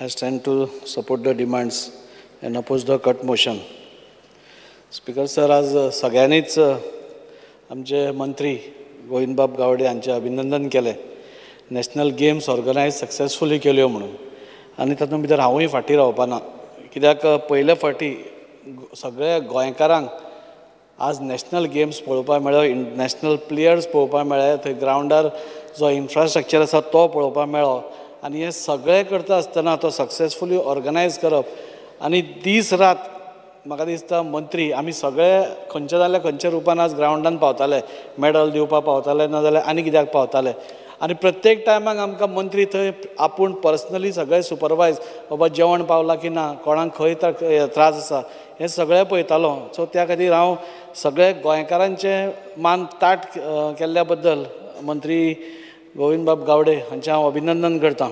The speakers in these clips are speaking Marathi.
I stand to support the demands and oppose the cut motion. Speaker sir, आज सगळ्यांनीच आमचे मंत्री गोविंदबाब गावडे यांचे अभिनंदन केले. नॅशनल गेम्स ऑर्गनायज सक्सेसफुली केल्यो म्हणून. आनी तातूंत भितर हांवूय फाटीं रावपाना, कित्याक पयले फावटी सगळ्या गोंयकारांक आज नॅशनल गेम्स पळोवपाक मेळ्ळो, नॅशनल प्लेयर्स पळोवपाक मेळ्ळे, थंय ग्रावंडार जो इन्फ्रास्ट्रक्चर आसा तो पळोवपाक मेळ्ळो. आनी हे सगळें करता आसतना तो सक्सेसफुली ऑर्गनायज करप आनी दीस रात म्हाका दिसता मंत्री आमी सगळे खंयचे जाल्यार खंयच्या रुपान आज ग्रावंडान पावताले, मेडल दिवपाक पावताले, नाजाल्यार आनी कित्याक पावताले. आनी प्रत्येक टायमाक आमकां मंत्री थंय आपूण पर्सनली सगळे सुपरवायज बाबा जेवण पावलां की ना, कोणाक खंय त्रास आसा हें सगळें पळयतालो. सो त्या खातीर हांव सगळे गोंयकारांचें मान ताट केल्ल्या बद्दल मंत्री गोविंदबाब गावडे हांचें हांव अभिनंदन करतां.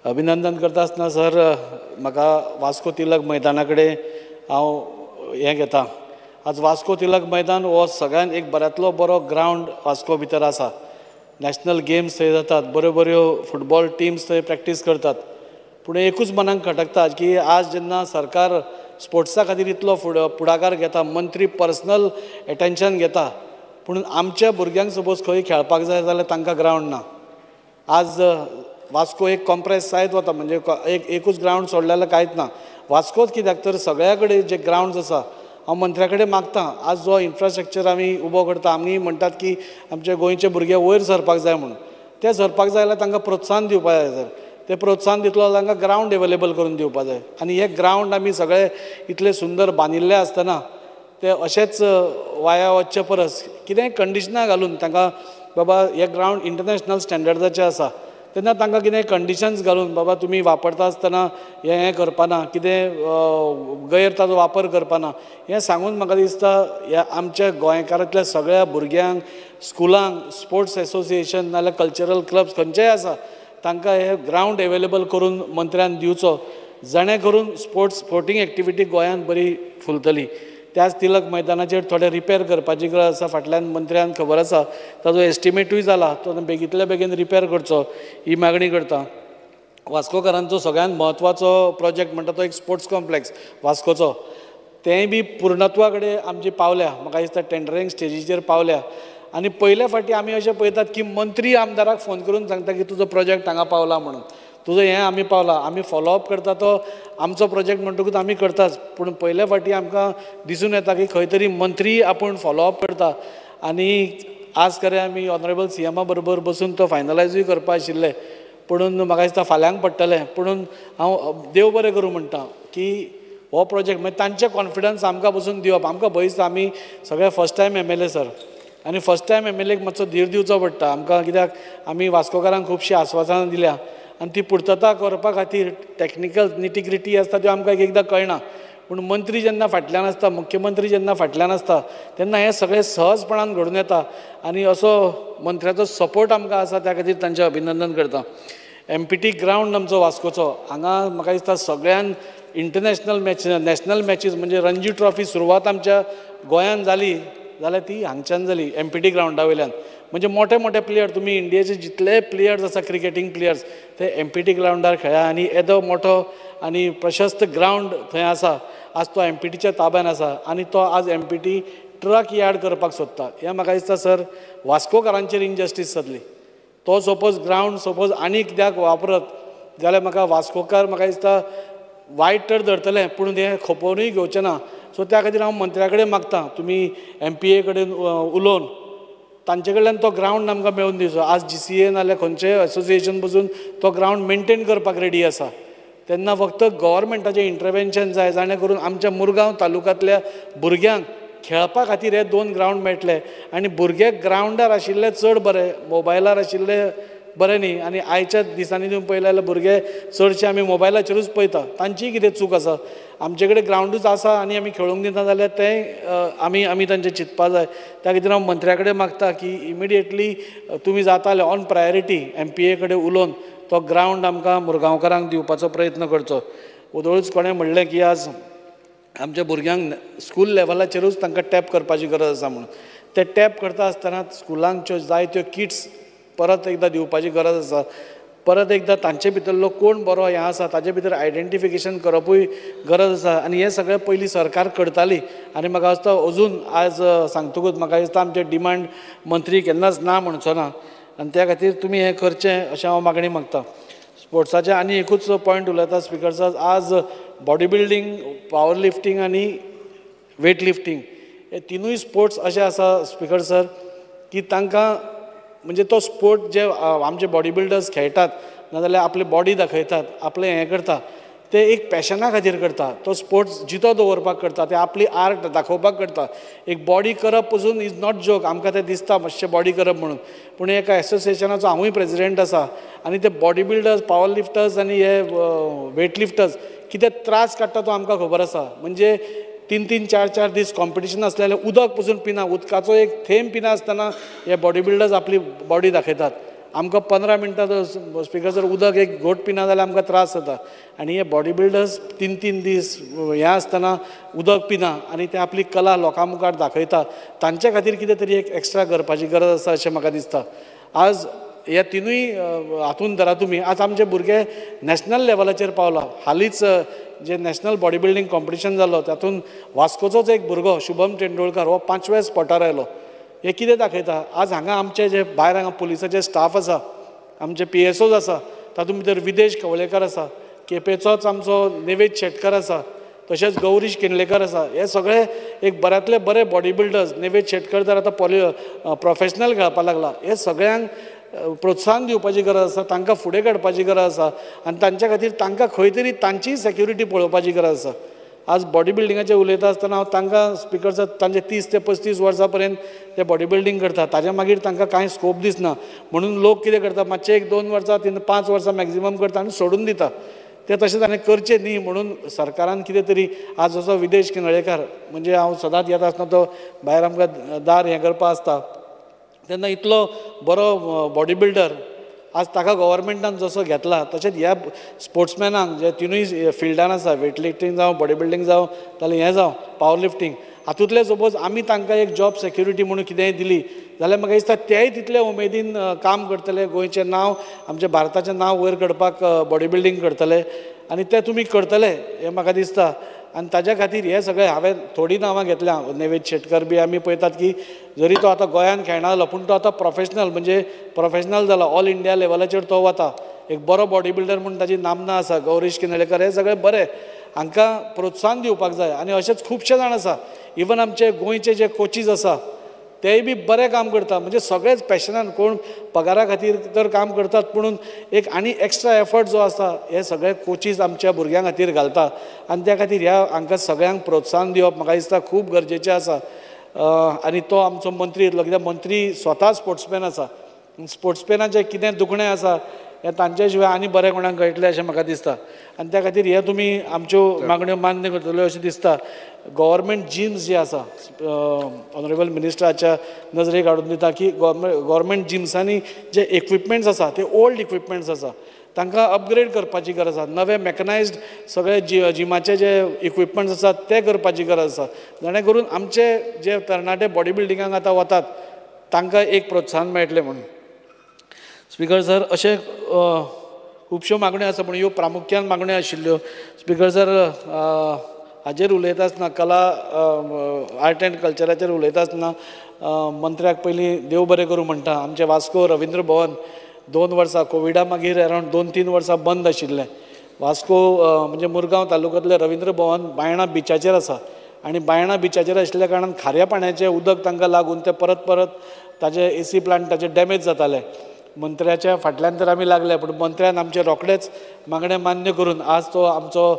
अभिनंदन करता आसतना सर म्हाका वास्को तिलक मैदाना कडेन हांव हें घेतां. आज वास्को तिलक मैदान हो सगळ्यान एक बऱ्यांतलो बरो ग्रावंड वास्को भितर आसा. नॅशनल गेम्स थंय जातात, बऱ्यो बऱ्यो फुटबॉल टिम्स थंय प्रॅक्टीस करतात. पूण एकूच मनाक खटकता की आज जेन्ना सरकार स्पोर्ट्सा खातीर इतलो फुडाकार घेता, मंत्री पर्सनल एटेन्शन घेता, पूण आमच्या भुरग्यांक सपोज खंय खेळपाक जाय जाल्यार तांकां ग्रावंड ना. आज वास्को एक कॉम्प्रेस जायत वता, म्हणजे एकूच ग्रावंड सोडलें जाल्यार कांयच ना. वास्कोच कित्याक तर सगळ्या कडेन जे ग्रावंड्स आसा हांव मंत्र्या कडेन मागतां. आज जो इन्फ्रास्ट्रक्चर आमी उबो करता, आमी म्हणटात की आमचे गोंयचे भुरगे वयर सरपाक जाय म्हणून, ते सरपाक जाय जाल्यार तांकां प्रोत्साहन दिवपाक जाय. तर ते प्रोत्साहन दितलो जाल्यार तांकां ग्रावंड एवेलेबल करून दिवपाक जाय. आनी हे ग्रावंड आमी सगळे इतले सुंदर बांदिल्ले आसतना ते अशेंच वाया वचचे परस कितेंय कंडिशनां घालून तांकां बाबा हे ग्रावंड इंटरनॅशनल स्टँडर्डाचे आसा तेन्ना तांकां कितेंय कंडिशन्स घालून बाबा तुमी वापरता आसतना हें करपाना, कितें गैर ताजो वापर करपाना हें सांगून म्हाका दिसता ह्या आमच्या गोंयकारांतल्या सगळ्या भुरग्यांक स्कुलांक स्पोर्ट्स एसोसिएशन नाजाल्यार कल्चरल क्लब्स खंयचेय आसा तांकां हे ग्रावंड एवेलेबल करून मंत्र्यान दिवचो, जेणे करून स्पोर्टींग एक्टिविटी गोंयांत बरी फुलतली. त्याच तिलक मैदानाचेर थोडे रिपेर करपाची गरज आसा. फाटल्यान मंत्र्यान खबर आसा ताजो एस्टिमेटूय जाला, तो बेगींतल्या बेगीन रिपेर करचो ही मागणी करता. वास्कोकारांचो सगळ्यात म्हत्वाचो प्रोजेक्ट म्हणटा तो एक स्पोर्ट्स कॉम्प्लेक्स वास्कोचो, तेंय बी पूर्णत्वा कडेन आमची पावल्या. म्हाका दिसता टेंडरींग स्टेजीचेर पावल्या. आनी पयले फावटी आमी अशें पळयतात की मंत्री आमदाराक फोन करून सांगता की तुजो प्रोजेक्ट हांगा पावला म्हणून, तुजो हें आमी पावला. आमी फॉलोअप करता तो आमचो प्रोजेक्ट म्हणटकूच आमी करताच. पूण पयले फावटी आमकां दिसून येता की खंय तरी मंत्री आपूण फॉलोअप करता. आनी आज खरें आमी ऑनरेबल CMा बरोबर बसून तो फायनलायजूय करपा आशिल्ले, पुणून म्हाका दिसता फाल्यांक पडटलें. पुणून हांव देव बरें करूं म्हणटा की हो प्रोजेक्ट मागीर तांचे कॉन्फिडन्स आमकां बसून दिवप. आमकां भंय दिसता आमी सगळे फर्स्ट टायम MLA सर, आनी फर्स्ट टायम MLAक मातसो धीर दिवचो पडटा आमकां, कित्याक आमी वास्कोकारांक खुबशीं आस्वासनां दिल्या आनी ती पुर्तता करपा खातीर टॅक्निकल निटिग्रिटी आसता त्यो आमकां एकदां कळना. पूण मंत्री जेन्ना फाटल्यान आसता, मुख्यमंत्री जेन्ना फाटल्यान आसता तेन्ना हें सगळें सहजपणान घडून येता. आनी असो मंत्र्याचो सपोर्ट आमकां आसा त्या खातीर तांचें अभिनंदन करता. MPT ग्रावंड आमचो वास्कोचो, हांगा म्हाका दिसता सगळ्यान इंटरनॅशनल मॅचीस नॅशनल मॅचीस म्हणजे रणजी ट्रॉफी सुरवात आमच्या गोंयांत जाली जाल्यार ती हांगच्यान जाली MPT ग्रावंडा वयल्यान. म्हणजे मोठे मोठे प्लेयर तुमी इंडियेचे जितले प्लेयर्स आसा क्रिकेटींग प्लेयर्स ते MPT ग्रावंडार खेळ्ळा. आनी येदो मोठो आनी प्रशस्त ग्रावंड थंय आसा. आज तो MPTच्या ताब्यान आसा आनी तो आज MPT ट्रक यार्ड करपाक सोदता. हें म्हाका दिसता सर वास्कोकारांचेर इनजस्टीस जातली. तो सपोज ग्रावंड सपोज आनी कित्याक वापरत जाल्यार म्हाका वास्कोकार म्हाका दिसता वायट तर धरतले, पूण तें खपोवनूय घेवचें ना. सो त्या खातीर हांव मंत्र्या कडेन मागतां तुमी MPA कडेन उलोवन तांचे कडल्यान तो ग्रावंड आमकां मेळून दिवचो. आज GCA नाल्यार खंयचेय एसोसिएशन बसून तो ग्रावंड मेनटेन करपाक रेडी आसा. तेन्ना फक्त गव्हर्मेंटाचें इंटरवेन्शन जाय, जाणें करून आमच्या मुरगांव तालुक्यांतल्या भुरग्यांक खेळपा खातीर हे 2 ग्रावंड मेळटले. आनी भुरगे ग्रावंडार आशिल्ले चड बरें, मोबायलार आशिल्ले बरें न्ही. आनी आयच्या दिसांनी तुमी पळयलें जाल्यार भुरगे चडशे आमी मोबायलाचेरूच पळयता. तांचीय कितें चूक आसा? आमचे कडेन ग्रावंडूच आसा आनी आमी खेळूंक दिना जाल्यार तें आमी तांचें चिंतपा जाय. त्या खातीर हांव मंत्र्या कडेन मागता की इमिडिएटली तुमी जाता जाल्यार ऑन प्रायोरिटी MPA कडेन उलोवन तो ग्रावंड आमकां मुरगांवकारांक दिवपाचो प्रयत्न करचो. उदोळूच कोणें म्हणलें की आज आमच्या भुरग्यांक स्कूल लेवलाचेरूच तांकां टॅप करपाची गरज आसा म्हणून. ते टॅप करता आसतना स्कुलांच्यो जायत्यो किट्स परत एकदां दिवपाची गरज आसा. परत एकदा तांचे भितरलो कोण बरो हें आसा ताजे भितर आयडेंटिफिकेशन करपूय गरज आसा आनी हें सगळें पयलीं सरकार करताली आनी म्हाका दिसता अजून आज सांगतकूच म्हाका दिसता आमचे डिमांड मंत्री केन्नाच ना म्हणचो ना आनी त्या खातीर तुमी हें करचें अशें हांव मागणी मागतां. स्पोर्ट्साचे आनी एकूच पॉयंट उलयता स्पिकर सर, आज बॉडी बिल्डींग, पावर लिफ्टींग आनी वेट लिफ्टींग हे तिनूय स्पोर्ट्स अशे आसा स्पिकर सर की तांकां म्हणजे तो स्पोर्ट जे आमचे बॉडी बिल्डर्स खेळटात नाजाल्यार आपली बॉडी दाखयतात, आपलें हें करता ते एक पॅशना खातीर करता. तो स्पोर्ट्स जितो दवरपाक करता, ते आपली आर्ट दाखोवपाक करता. एक बॉडी करप पसून इज नॉट जोक, आमकां तें दिसता मातशें बॉडी करप म्हणून, पूण एका एसोसिएशनाचो हांवूय प्रेसिडेंट आसा आनी ते बॉडी बिल्डर्स, पावर लिफ्टर्स आनी हे वेट लिफ्टर्स कितें त्रास काडटा तो आमकां खबर आसा. म्हणजे 3-3, 4-4 दीस कॉम्पिटिशन आसलें उदक पसून पिना, उदकाचो एक थेंब पिना आसतना हे बॉडी बिल्डर्स आपली बॉडी दाखयतात. आमकां 15 मिनटां स्पिकर जर उदक एक घोट पिना जाल्यार आमकां त्रास जाता आनी हे बॉडी बिल्डर्स 3-3 दीस हें आसतना उदक पिना आनी ते आपली कला लोकां मुखार दाखयता. तांचे खातीर कितें तरी एक एक्स्ट्रा करपाची गरज आसा अशें म्हाका दिसता. आज ह्या तिनूय हातून धरा तुमी, आज आमचे भुरगे नॅशनल लेवलाचेर पावला. हालींच जे नॅशनल बॉडी बिल्डींग कॉम्पिटिशन जालो तातूंत वास्कोचोच एक भुरगो शुभम तेंडुलकर हो 5व्या स्पॉटार आयलो. हे कितें दाखयता, आज हांगा आमचे जे भायर हांगा पुलिसाचे स्टाफ आसा, आमचे PSOs आसा, तातूंत भितर विदेश कवळेकर आसा, केपेचोच आमचो निवेद शेटकर आसा, तशेंच गौरीश किनलेकर आसा. हे सगळे एक बऱ्यांतले बरे बॉडी बिल्डर्स. निवेद शेटकर तर आतां प्रोफेशनल खेळपाक लागला. हे सगळ्यांक प्रोत्साहन दिवपाची गरज आसा, तांकां फुडें काडपाची गरज आसा आनी तांच्या खातीर तांकां खंय तरी तांची सेक्युरिटी पळोवपाची गरज आसा. आज बॉडी बिल्डिंगाचें उलयता आसतना हांव तांकां स्पिकर तांचे 30 ते 35 वर्सां पर्यंत ते बॉडी बिल्डींग करता, ताज्या मागीर तांकां कांय स्कोप दिसना. म्हणून लोक कितें करता, मातशें 1-2 वर्सां 5 वर्सां मॅक्झिमम करता आनी सोडून दिता. ते तशें ताणें करचें न्ही म्हणून सरकारान कितें तरी आज असो विदेश किनळेकार, म्हणजे हांव सदांच येता आसतना तो भायर आमकां दार हें करपा आसता तेन्ना इतलो बरो बॉडी बिल्डर आज ताका गव्हर्मेंटान जसो घेतला तशेंच ह्या स्पोर्ट्समॅनांक जे तिनूय फिल्डान आसा, वेट लिफ्टींग जावं, बॉडी बिल्डींग जावं, जाल्यार हें जावं पावर लिफ्टींग, हातूंतले सपोज आमी तांकां एक जॉब सेक्युरिटी म्हणून कितेंय दिली जाल्यार म्हाका दिसता तेय तितले उमेदीन काम करतले, गोंयचें नांव, आमच्या भारताचें नांव वयर करपाक बॉडी बिल्डींग करतले आनी ते तुमी करतले हें म्हाका दिसता. आनी ताज्या खातीर हे सगळें हांवें थोडीं नांवां घेतल्या. निवेद शेटकर बी आमी पळयतात की जरी तो आतां गोंयांत खेळनासलो पूण तो आतां प्रोफेशनल म्हणजे प्रोफेशनल जाला, ऑल इंडिया लेवलाचेर तो वता. एक बरो बॉडी बिल्डर म्हणून ताची नामना आसा. गौरीश किनळेकर हे सगळे बरे, हांकां प्रोत्साहन दिवपाक जाय. आनी अशेच खुबशे जाण आसा, इवन आमचे गोंयचे जे कोचीस आसा तेय बी बरें काम करता. म्हणजे सगळेच पॅशनान, कोण पगारा खातीर तर काम करतात पुणून एक आनी एक्स्ट्रा एफर्ट जो आसा हे सगळे कोचीस आमच्या भुरग्यां खातीर घालता आनी त्या खातीर ह्या हांकां सगळ्यांक प्रोत्साहन दिवप म्हाका दिसता खूब गरजेचें आसा. आनी तो आमचो मंत्री येतलो, कित्याक मंत्री स्वता स्पोर्ट्समॅन आसा. स्पोर्ट्समॅनाचें कितें दुखणें आसा हें तांचे शिवाय आनी बरें कोणाक कळटलें अशें म्हाका दिसता. आनी त्या खातीर हे तुमी आमच्यो मागण्यो मान्य करतल्यो अशें दिसता. गव्हर्मेंट जिम्स जे आसा, ऑनरेबल मिनिस्टराच्या नजरेक हाडून दिता की गव्हर्मेंट जिम्सांनी जे इक्विपमेंट्स आसा ते ओल्ड इक्विपमेंट्स आसा तांकां अपग्रेड करपाची गरज आसा. नवे मॅकनायज्ड सगळे जिमाचे जे इक्विपमेंट्स आसात ते करपाची गरज आसा, जेणे करून आमचे जे तरणाटे बॉडी बिल्डिंगाक आतां वतात तांकां एक प्रोत्साहन मेळटलें म्हणून. स्पिकर सर, अशे खुबश्यो मागण्यो आसा पूण ह्यो प्रामुख्यान मागण्यो आशिल्ल्यो. स्पिकर सर, हाजेर उलयता आसतना कला आर्ट एंड कल्चराचेर उलयता आसतना मंत्र्याक पयलीं देव बरें करूं म्हणटा. आमचें वास्को रवींद्र भवन 2 वर्सां कोविडा मागीर अरावंड 2-3 वर्सां बंद आशिल्लें. वास्को म्हणजे मुरगांव तालुक्यांतलें रवींद्र भवन बायणा बिचाचेर आसा आनी बायणा बिचाचेर आशिल्ल्या कारणान खाऱ्या पाण्याचें उदक तांकां लागून ते परत परत ताजे AC प्लांटाचे डॅमेज जाताले. मंत्र्याच्या फाटल्यान तर आमी लागले पूण मंत्र्यान आमचे रोखडेच मागणे मान्य करून आज तो आमचो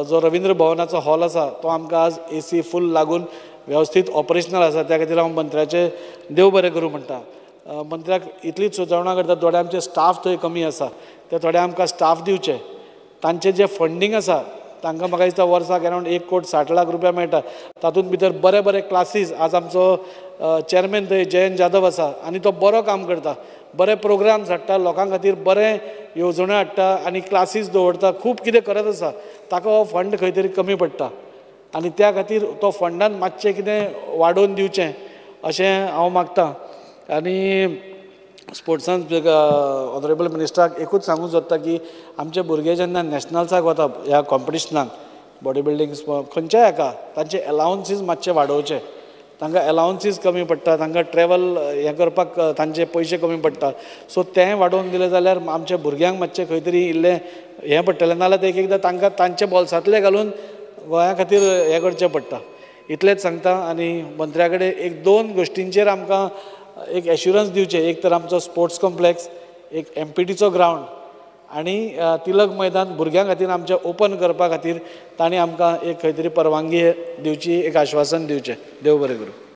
जो रवींद्र भवनाचो हॉल आसा तो आमकां आज AC फूल लागून वेवस्थीत ऑपरेशनल आसा. त्या खातीर हांव मंत्र्याचे देव बरें करूं म्हणटा. मंत्र्याक इतलीच सुचोवणां करता, थोडे आमचे स्टाफ थंय कमी आसा ते थोडे आमकां स्टाफ दिवचे. तांचे जे फंडींग आसा तांकां म्हाका दिसता वर्साक अरावंड 1,60,00,000 रुपया मेळटा. तातूंत भितर बरे बरे क्लासीस, आज आमचो चेअरमॅन थंय जयंत जाधव आसा आनी तो बरो काम करता. बरे प्रोग्राम्स हाडटा, लोकां खातीर बरे येवजण्यो हाडटा आनी क्लासीस दवरता. खूब कितें करत आसा. ताका हो फंड खंय तरी कमी पडटा आनी त्या खातीर तो फंडान मातशें कितें वाडोवन दिवचें अशें हांव मागतां. आनी स्पोर्ट्सान ऑनरेबल मिनिस्टराक एकूच सांगूंक सोदता की आमचे भुरगे जेन्ना नॅशनल्साक वता ह्या कॉम्पिटिशनाक बॉडी बिल्डींग खंयच्याय हाका तांचे अलावन्सीस मातशे वाडोवचे. तांकां अलावन्सीस कमी पडटा, तांकां ट्रॅवल हें करपाक तांचे पयशे कमी पडटा. सो तें वाडोवन दिलें जाल्यार आमच्या भुरग्यांक मातशें खंय तरी इल्लें हें पडटलें. नाजाल्यार एक एकदां तांकां तांचे बोल्सांतले घालून गोंया खातीर हें करचें पडटा. इतलेंच सांगता आनी मंत्र्या कडेन एक दोन गोश्टींचेर आमकां एक एश्युरन्स दिवचे. एक तर आमचो स्पोर्ट्स कॉम्प्लेक्स, एक एमपीटीचो ग्रावंड आनी तिलक मैदान भुरग्यां खातीर आमच्या ओपन करपा खातीर तांणी आमकां एक खंय तरी परवानगी दिवची, एक आश्वासन दिवचें. देव बरें करूं.